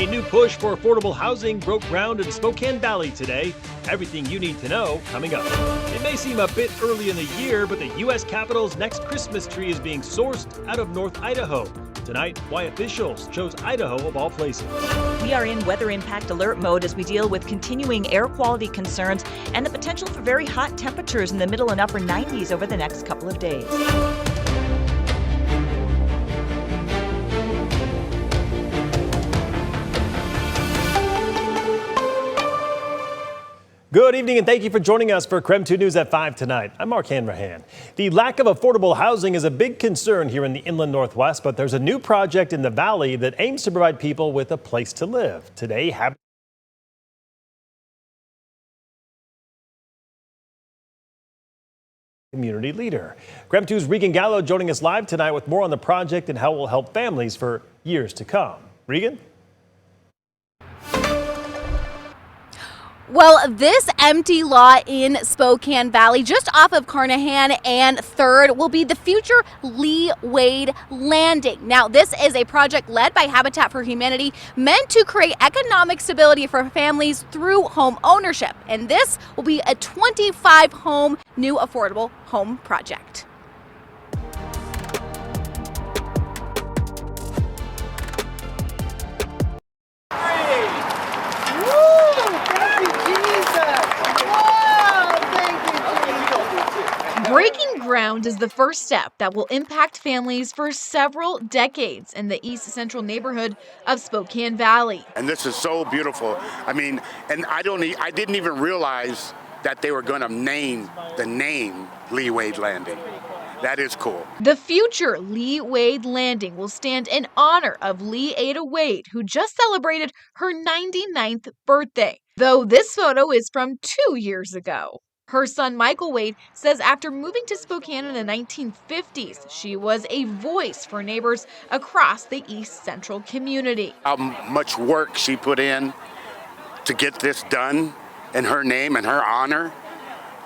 A new push for affordable housing broke ground in Spokane Valley today. Everything you need to know coming up. It may seem a bit early in the year, but the U.S. Capitol's next Christmas tree is being sourced out of North Idaho. Tonight, why officials chose Idaho of all places. We are in weather impact alert mode as we deal with continuing air quality concerns and the potential for very hot temperatures in the middle and upper 90s over the next couple of days. Good evening and thank you for joining us for KREM 2 News at 5 tonight. I'm Mark Hanrahan. The lack of affordable housing is a big concern here in the inland Northwest, but there's a new project in the valley that aims to provide people with a place to live. Today, community leader. KREM 2's Regan Gallo joining us live tonight with more on the project and how it will help families for years to come. Regan? Well, this empty lot in Spokane Valley, just off of Carnahan and 3rd, will be the future Lee Wade Landing. Now, this is a project led by Habitat for Humanity meant to create economic stability for families through home ownership. And this will be a 25-home new affordable home project. Breaking ground is the first step that will impact families for several decades in the east central neighborhood of Spokane Valley. And this is so beautiful. I mean, and I didn't even realize that they were going to name the name Lee Wade Landing. That is cool. The future Lee Wade Landing will stand in honor of Lee Ada Wade, who just celebrated her 99th birthday, though this photo is from 2 years ago. Her son, Michael Wade, says after moving to Spokane in the 1950s, she was a voice for neighbors across the East Central community. How much work she put in to get this done in her name and her honor,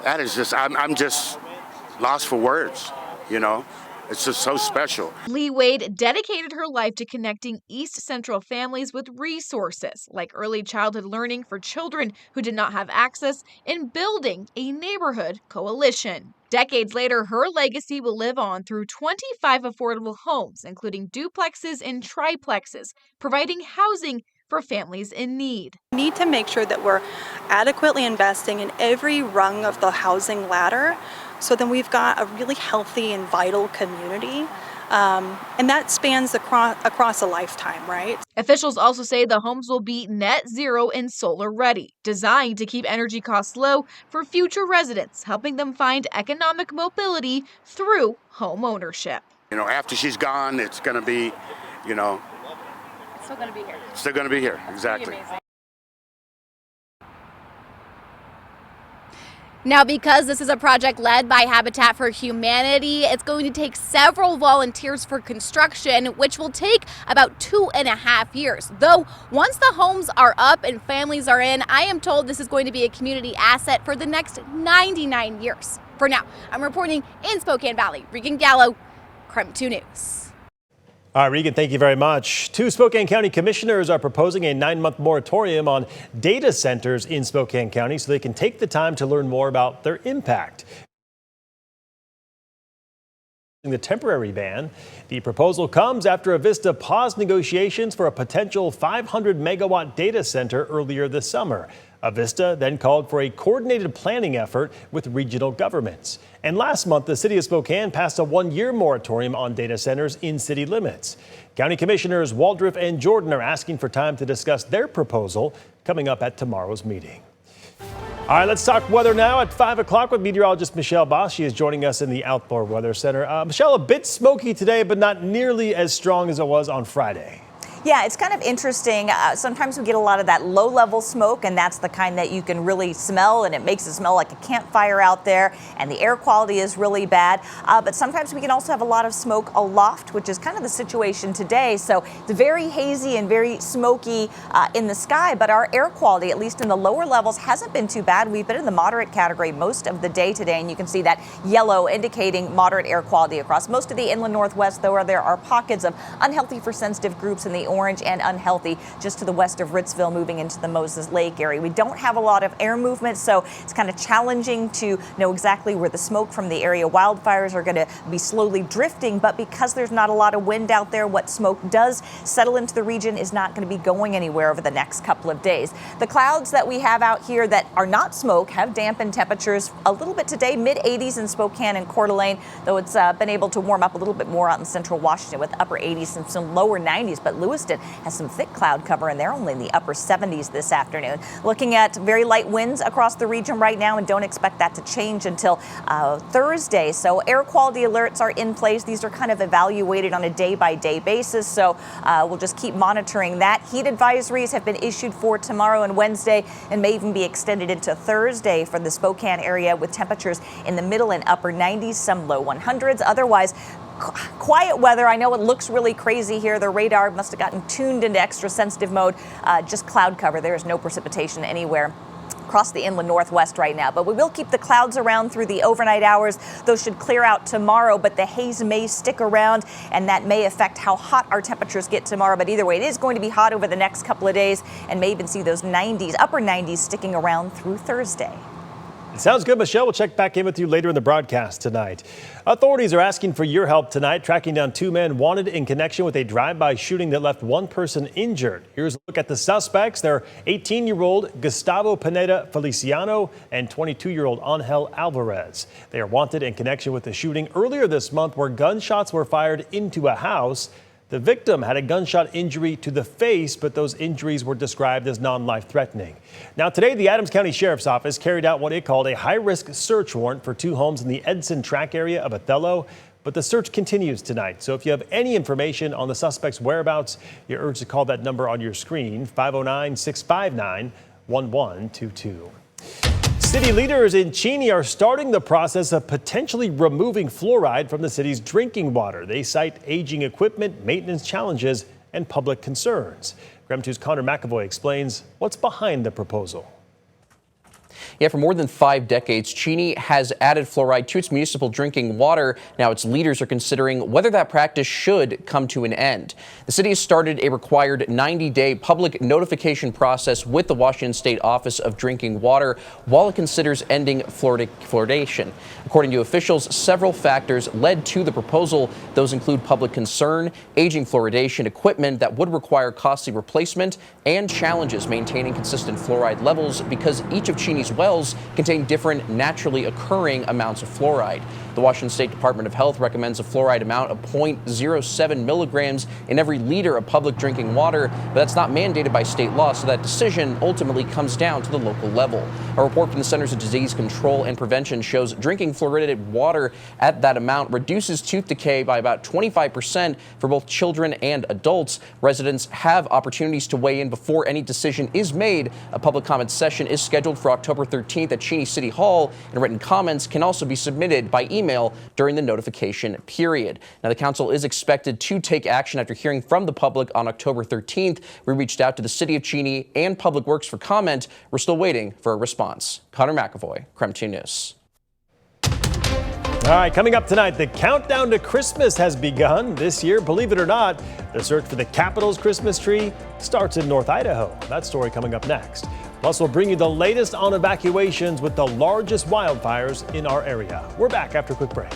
that is just, I'm just lost for words, you know? It's just so special. Lee Wade dedicated her life to connecting East Central families with resources like early childhood learning for children who did not have access and building a neighborhood coalition. Decades later, her legacy will live on through 25 affordable homes, including duplexes and triplexes, providing housing for families in need. We need to make sure that we're adequately investing in every rung of the housing ladder, so then we've got a really healthy and vital community. And that spans across a lifetime, right? Officials also say the homes will be net zero and solar ready, designed to keep energy costs low for future residents, helping them find economic mobility through home ownership. You know, after she's gone, it's going to be, you know, It's still going to be here. still going to be here. Exactly. Now, because this is a project led by Habitat for Humanity, it's going to take several volunteers for construction, which will take about 2.5 years. Though, once the homes are up and families are in, I am told this is going to be a community asset for the next 99 years. For now, I'm reporting in Spokane Valley. Regan Gallo, KREM 2 News. All right, Regan, thank you very much. 2 Spokane County commissioners are proposing a 9-month moratorium on data centers in Spokane County so they can take the time to learn more about their impact. The temporary ban. The proposal comes after Avista paused negotiations for a potential 500-megawatt data center earlier this summer. Avista then called for a coordinated planning effort with regional governments. And last month, the city of Spokane passed a 1-year moratorium on data centers in city limits. County Commissioners Waldrop and Jordan are asking for time to discuss their proposal coming up at tomorrow's meeting. All right, let's talk weather now at 5 o'clock with meteorologist Michelle Boss. She is joining us in the Outdoor Weather Center. Michelle, a bit smoky today, but not nearly as strong as it was on Friday. Yeah, it's kind of interesting. Sometimes we get a lot of that low-level smoke, and that's the kind that you can really smell, and it makes it smell like a campfire out there, and the air quality is really bad. But sometimes we can also have a lot of smoke aloft, which is kind of the situation today. So it's very hazy and very smoky in the sky, but our air quality, at least in the lower levels, hasn't been too bad. We've been in the moderate category most of the day today, and you can see that yellow indicating moderate air quality across most of the inland Northwest, though there are pockets of unhealthy for sensitive groups in the orange and unhealthy just to the west of Ritzville, moving into the Moses Lake area. We don't have a lot of air movement, so it's kind of challenging to know exactly where the smoke from the area wildfires are going to be slowly drifting. But because there's not a lot of wind out there, what smoke does settle into the region is not going to be going anywhere over the next couple of days. The clouds that we have out here that are not smoke have dampened temperatures a little bit today, mid-80s in Spokane and Coeur d'Alene, though it's been able to warm up a little bit more out in central Washington with upper 80s and some lower 90s. But Lewiston has some thick cloud cover, and they're only in the upper 70s this afternoon. Looking at very light winds across the region right now, and don't expect that to change until Thursday. So air quality alerts are in place. These are kind of evaluated on a day-by-day basis, so we'll just keep monitoring that. Heat advisories have been issued for tomorrow and Wednesday, and may even be extended into Thursday for the Spokane area, with temperatures in the middle and upper 90s, some low 100s. Otherwise, quiet weather. I know it looks really crazy here. The radar must have gotten tuned into extra sensitive mode. Just cloud cover. There is no precipitation anywhere across the inland northwest right now. But we will keep the clouds around through the overnight hours. Those should clear out tomorrow, but the haze may stick around, and that may affect how hot our temperatures get tomorrow. But either way, it is going to be hot over the next couple of days, and may even see those 90s, upper 90s sticking around through Thursday. It sounds good, Michelle. We'll check back in with you later in the broadcast tonight. Authorities are asking for your help tonight, tracking down two men wanted in connection with a drive-by shooting that left one person injured. Here's a look at the suspects. They're 18-year-old Gustavo Pineda Feliciano and 22-year-old Angel Alvarez. They are wanted in connection with the shooting earlier this month, where gunshots were fired into a house. The victim had a gunshot injury to the face, but those injuries were described as non-life threatening. Now, today, the Adams County Sheriff's Office carried out what it called a high-risk search warrant for two homes in the Edson track area of Othello. But the search continues tonight. So if you have any information on the suspect's whereabouts, you're urged to call that number on your screen, 509-659-1122. City leaders in Cheney are starting the process of potentially removing fluoride from the city's drinking water. They cite aging equipment, maintenance challenges, and public concerns. KREM 2's Connor McAvoy explains what's behind the proposal. Yeah, for more than 5 decades, Cheney has added fluoride to its municipal drinking water. Now its leaders are considering whether that practice should come to an end. The city has started a required 90-day public notification process with the Washington State Office of Drinking Water while it considers ending fluoridation. According to officials, several factors led to the proposal. Those include public concern, aging fluoridation equipment that would require costly replacement, and challenges maintaining consistent fluoride levels because each of Cheney's wells contain different naturally occurring amounts of fluoride. The Washington State Department of Health recommends a fluoride amount of 0.07 milligrams in every liter of public drinking water, but that's not mandated by state law, so that decision ultimately comes down to the local level. A report from the Centers of Disease Control and Prevention shows drinking fluoridated water at that amount reduces tooth decay by about 25% for both children and adults. Residents have opportunities to weigh in before any decision is made. A public comment session is scheduled for October 13th at Cheney City Hall, and written comments can also be submitted by email during the notification period. Now, the council is expected to take action after hearing from the public on October 13th. We reached out to the City of Cheney and Public Works for comment. We're still waiting for a response. Connor McAvoy, KREM 2 News. All right, coming up tonight, the countdown to Christmas has begun this year. Believe it or not, the search for the capital's Christmas tree starts in North Idaho. That story coming up next. Plus, we'll bring you the latest on evacuations with the largest wildfires in our area. We're back after a quick break.